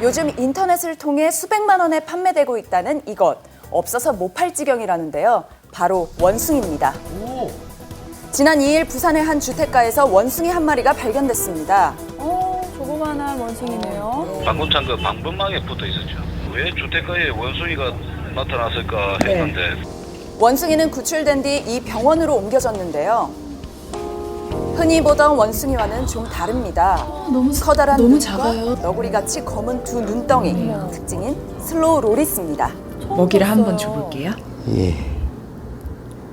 요즘 인터넷을 통해 수백만 원에 판매되고 있다는 이것. 없어서 못 팔 지경이라는데요. 바로 원숭이입니다. 지난 2일 부산의 한 주택가에서 원숭이 한 마리가 발견됐습니다. 조그만한 원숭이네요. 방금창 그 방범망에 붙어 있었죠. 왜 주택가에 원숭이가 나타났을까 했는데 원숭이는 구출된 뒤 이 병원으로 옮겨졌는데요. 흔히 보던 원숭이와는 좀 다릅니다. 커다란 너무 눈과 작아요. 너구리같이 검은 두 눈덩이, 특징인 슬로우 로리스입니다. 먹이를 한번 줘볼게요. 예.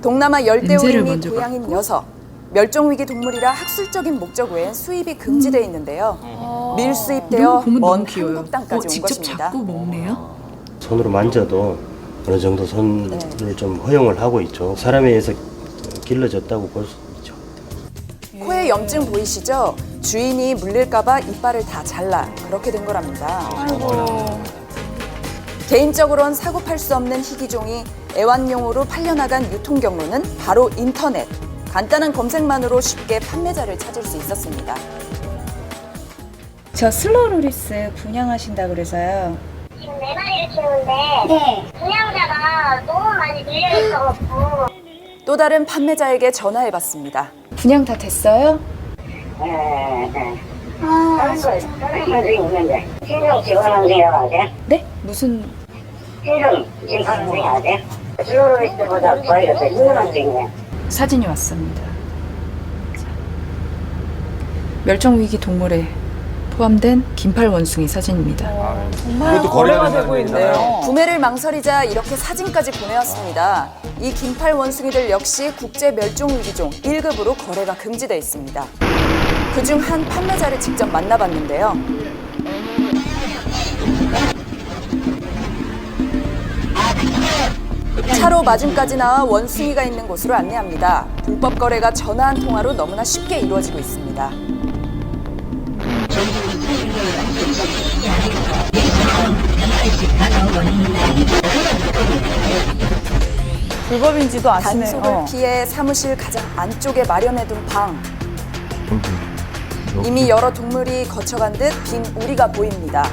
동남아 냄새를 열대우림이 먼저 고향인 맡고. 녀석. 멸종위기 동물이라 학술적인 목적 외엔 수입이 금지돼 있는데요. 밀수입되어 너무 보면 먼 너무 귀여워요. 한국 땅까지 온 직접 것입니다. 잡고 먹네요. 손으로 만져도 어느 정도 손을 네. 좀 허용을 하고 있죠. 사람에 의해서 길러졌다고 볼 수 있죠. 코에 염증 보이시죠? 주인이 물릴까봐 이빨을 다 잘라 그렇게 된 거랍니다. 개인적으론 사고 팔 수 없는 희귀종이 애완용으로 팔려나간 유통 경로는 바로 인터넷. 간단한 검색만으로 쉽게 판매자를 찾을 수 있었습니다. 저 슬로우 로리스 분양하신다 그래서요. 지금 4마리를 키우는데 분양자가 너무 많이 밀려있어갖고 또 다른 판매자에게 전화해봤습니다. 분양 다 됐어요? 다른 거 있는데 신종 지원하는 중이라고 하세요? 네? 무슨 신종 지원하는 중이 아세요? 슬로우로이스보다 거의 더 유명한 중이에요. 사진이 왔습니다. 멸종위기 동물에 포함된 긴팔 원숭이 사진입니다. 정말 거래가 되고 있네요. 구매를 망설이자 이렇게 사진까지 보내왔습니다. 이 긴팔 원숭이들 역시 국제 멸종위기종 1급으로 거래가 금지돼 있습니다. 그중 한 판매자를 직접 만나봤는데요. 차로 마중까지 나와 원숭이가 있는 곳으로 안내합니다. 불법 거래가 전화 한 통화로 너무나 쉽게 이루어지고 있습니다. 불법인지도 단속을 피해 사무실 가장 안쪽에 마련해둔 방. 이미 여러 동물이 거쳐간 듯 빈 우리가 보입니다.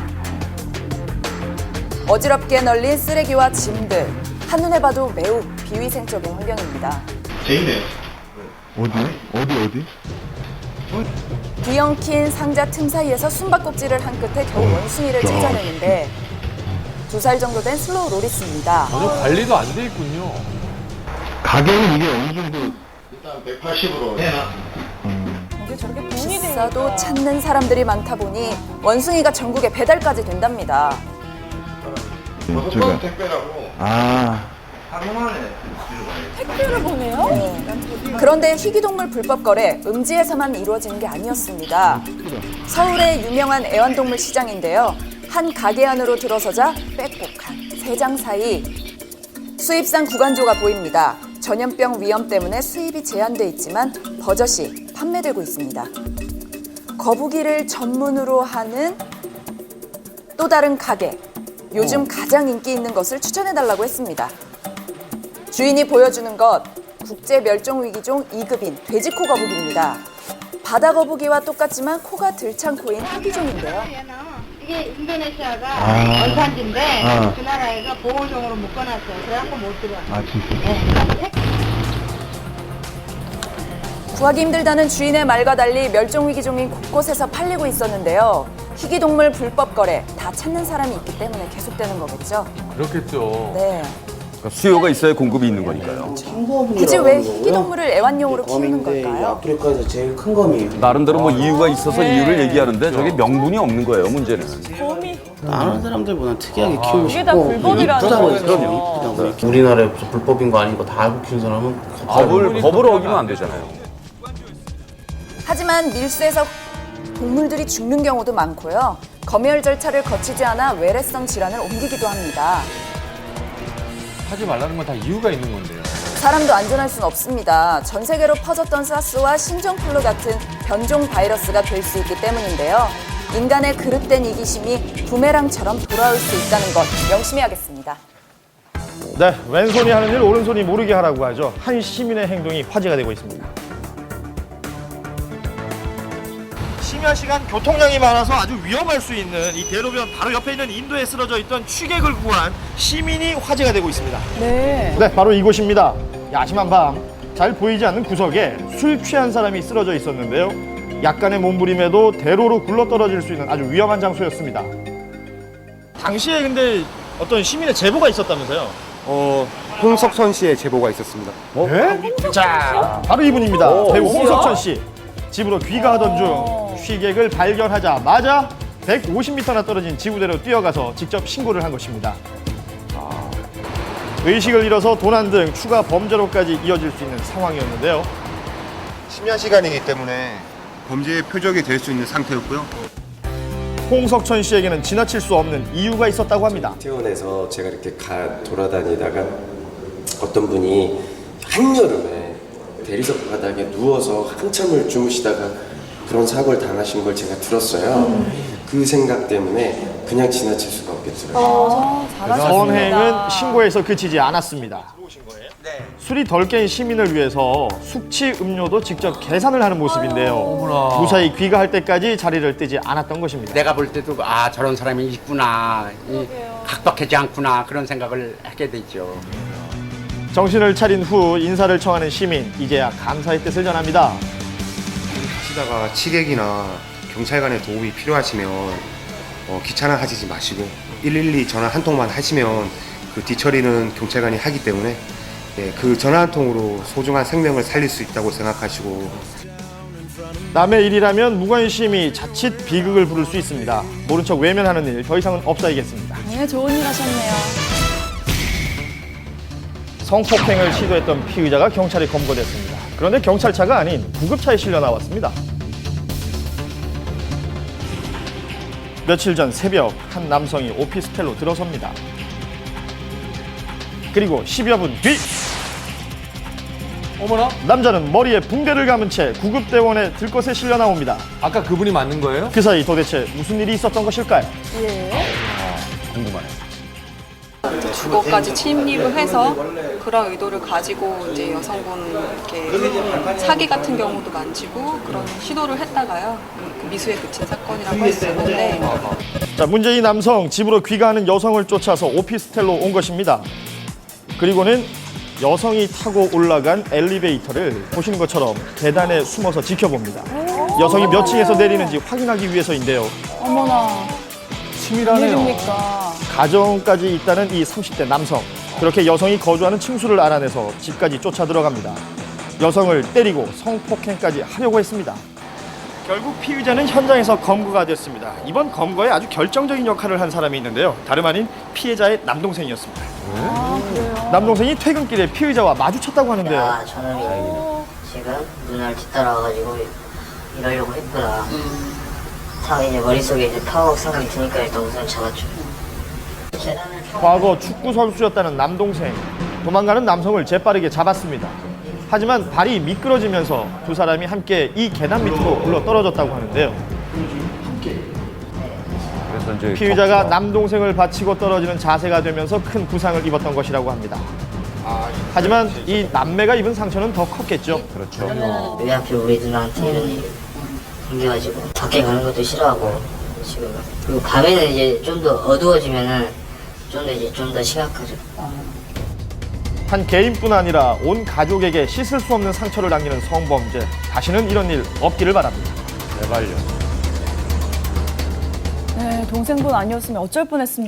어지럽게 널린 쓰레기와 짐들. 한눈에 봐도 매우 비위생적인 환경입니다. 어디? 뒤엉킨 상자 틈 사이에서 숨바꼭질을 한 끝에 겨우 원숭이를 찾아내는데 2살 정도 된 슬로우 로리스입니다. 전혀 관리도 안 돼 있군요. 가격은 이게 어느 정도? 일단 180으로 해놔. 이게 저렇게 돈이 비싸도 찾는 사람들이 많다 보니 원숭이가 전국에 배달까지 된답니다. 제가 택배라고 아 하루 만에 택배를 보내요? 그런데 희귀동물 불법 거래 음지에서만 이루어지는 게 아니었습니다. 서울의 유명한 애완동물 시장인데요. 한 가게 안으로 들어서자 빽빽한 세 장 사이 수입산 구간조가 보입니다. 전염병 위험 때문에 수입이 제한돼 있지만 버젓이 판매되고 있습니다. 거북이를 전문으로 하는 또 다른 가게. 요즘 가장 인기 있는 것을 추천해달라고 했습니다. 주인이 보여주는 것, 국제 멸종위기종 2급인 돼지코 거북이입니다. 바다 거북이와 똑같지만 코가 들창코인 희귀종인데요. 이게 인도네시아가 아. 원산지인데 아. 그 나라에서 보호종으로 묶어놨어요. 그래갖고 못 들어. 아 진짜. 구하기 힘들다는 주인의 말과 달리 멸종위기종인 곳곳에서 팔리고 있었는데요. 희귀동물 불법 거래 다 찾는 사람이 있기 때문에 계속되는 거겠죠. 그렇겠죠. 네. 수요가 있어야 공급이 있는 거니까요. 굳이 왜 희귀동물을 애완용으로 키우는 걸까요? 아프리카에서 제일 큰 거미예요. 나름대로 뭐 이유가 있어서 이유를 얘기하는데 저게 명분이 없는 거예요, 문제는. 거미. 다른 사람들보다 특이하게 키우고 이게 다 싶고 불법이라는 이쁘다고 거죠. 그럼요. 우리나라에 불법인 거 아닌 거 다 알고 키우는 사람은 법을 어기면 안 되잖아요. 하지만 밀수에서 동물들이 죽는 경우도 많고요. 검열 절차를 거치지 않아 외래성 질환을 옮기기도 합니다. 하지 말라는 건 다 이유가 있는 건데요. 사람도 안전할 수는 없습니다. 전 세계로 퍼졌던 사스와 신종플루 같은 변종 바이러스가 될 수 있기 때문인데요. 인간의 그릇된 이기심이 부메랑처럼 돌아올 수 있다는 것 명심해야겠습니다. 네, 왼손이 하는 일 오른손이 모르게 하라고 하죠. 한 시민의 행동이 화제가 되고 있습니다. 24시간 교통량이 많아서 아주 위험할 수 있는 이 대로변 바로 옆에 있는 인도에 쓰러져 있던 취객을 구한 시민이 화제가 되고 있습니다. 네. 네, 바로 이곳입니다. 야심한 밤, 잘 보이지 않는 구석에 술 취한 사람이 쓰러져 있었는데요. 약간의 몸부림에도 대로로 굴러떨어질 수 있는 아주 위험한 장소였습니다. 당시에 근데 어떤 시민의 제보가 있었다면서요? 홍석천 씨의 제보가 있었습니다. 네? 자, 바로 이분입니다. 배우 홍석천 씨. 집으로 귀가하던 중 취객을 발견하자마자 150m나 떨어진 지구대로 뛰어가서 직접 신고를 한 것입니다. 의식을 잃어서 도난 등 추가 범죄로까지 이어질 수 있는 상황이었는데요. 심야 시간이기 때문에 범죄의 표적이 될 수 있는 상태였고요. 홍석천 씨에게는 지나칠 수 없는 이유가 있었다고 합니다. 태원에서 제가 이렇게 돌아다니다가 어떤 분이 한여름에 대리석 바닥에 누워서 한참을 주무시다가 그런 사고를 당하신 걸 제가 들었어요. 그 생각 때문에 그냥 지나칠 수가 없겠더라고요. 선행은 신고에서 그치지 않았습니다. 술이 덜 깬 시민을 위해서 숙취 음료도 직접 계산을 하는 모습인데요. 무사히 귀가할 때까지 자리를 뜨지 않았던 것입니다. 내가 볼 때도 저런 사람이 있구나, 각박하지 않구나 그런 생각을 하게 되죠. 정신을 차린 후 인사를 청하는 시민, 이제야 감사의 뜻을 전합니다. 하시다가 취객이나 경찰관의 도움이 필요하시면 귀찮아하시지 마시고 112 전화 한 통만 하시면 그 뒤처리는 경찰관이 하기 때문에 그 전화 한 통으로 소중한 생명을 살릴 수 있다고 생각하시고 남의 일이라면 무관심이 자칫 비극을 부를 수 있습니다. 모른 척 외면하는 일 더 이상은 없어야겠습니다. 네, 좋은 일 하셨네요. 성폭행을 시도했던 피의자가 경찰에 검거됐습니다. 그런데 경찰차가 아닌 구급차에 실려 나왔습니다. 며칠 전 새벽 한 남성이 오피스텔로 들어섭니다. 그리고 10여 분 뒤! 어머나? 남자는 머리에 붕대를 감은 채 구급대원에 들것에 실려 나옵니다. 아까 그분이 맞는 거예요? 그 사이 도대체 무슨 일이 있었던 것일까요? 궁금하네. 주거까지 침입을 해서 그런 의도를 가지고 이제 여성분 이렇게 사기 같은 경우도 많지고 그런 시도를 했다가요 미수에 그친 사건이라고 할 수 있는데. 자, 문제 이 남성 집으로 귀가하는 여성을 쫓아서 오피스텔로 온 것입니다. 그리고는 여성이 타고 올라간 엘리베이터를 보시는 것처럼 계단에 숨어서 지켜봅니다. 여성이 몇 층에서 내리는지 확인하기 위해서인데요. 어머나. 치밀하네요. 웬일입니까? 가정까지 있다는 이 30대 남성. 그렇게 여성이 거주하는 층수를 알아내서 집까지 쫓아 들어갑니다. 여성을 때리고 성폭행까지 하려고 했습니다. 결국 피의자는 현장에서 검거가 됐습니다. 이번 검거에 아주 결정적인 역할을 한 사람이 있는데요. 다름 아닌 피해자의 남동생이었습니다. 그래요? 남동생이 퇴근길에 피의자와 마주쳤다고 하는데요. 저놈이 지금 누나를 뒤따라와가지고 이러려고 했구나. 이제 머릿속에 이제 파워 생각이 드니까 일단 우선 잡았죠. 과거 축구 선수였다는 남동생. 도망가는 남성을 재빠르게 잡았습니다. 하지만 발이 미끄러지면서 두 사람이 함께 이 계단 밑으로 굴러 떨어졌다고 하는데요. 피의자가 남동생을 받치고 떨어지는 자세가 되면서 큰 부상을 입었던 것이라고 합니다. 하지만 이 남매가 입은 상처는 더 컸겠죠. 그렇죠. 왜 하필 우리 누나한테 이런 일이 생겨가지고 밖에 가는 것도 싫어하고 지금. 그리고 밤에는 이제 좀 더 어두워지면은 좀 더 심각하죠. 한 개인뿐 아니라 온 가족에게 씻을 수 없는 상처를 남기는 성범죄. 다시는 이런 일 없기를 바랍니다. 제발요. 네, 동생분 아니었으면 어쩔 뻔했습니다.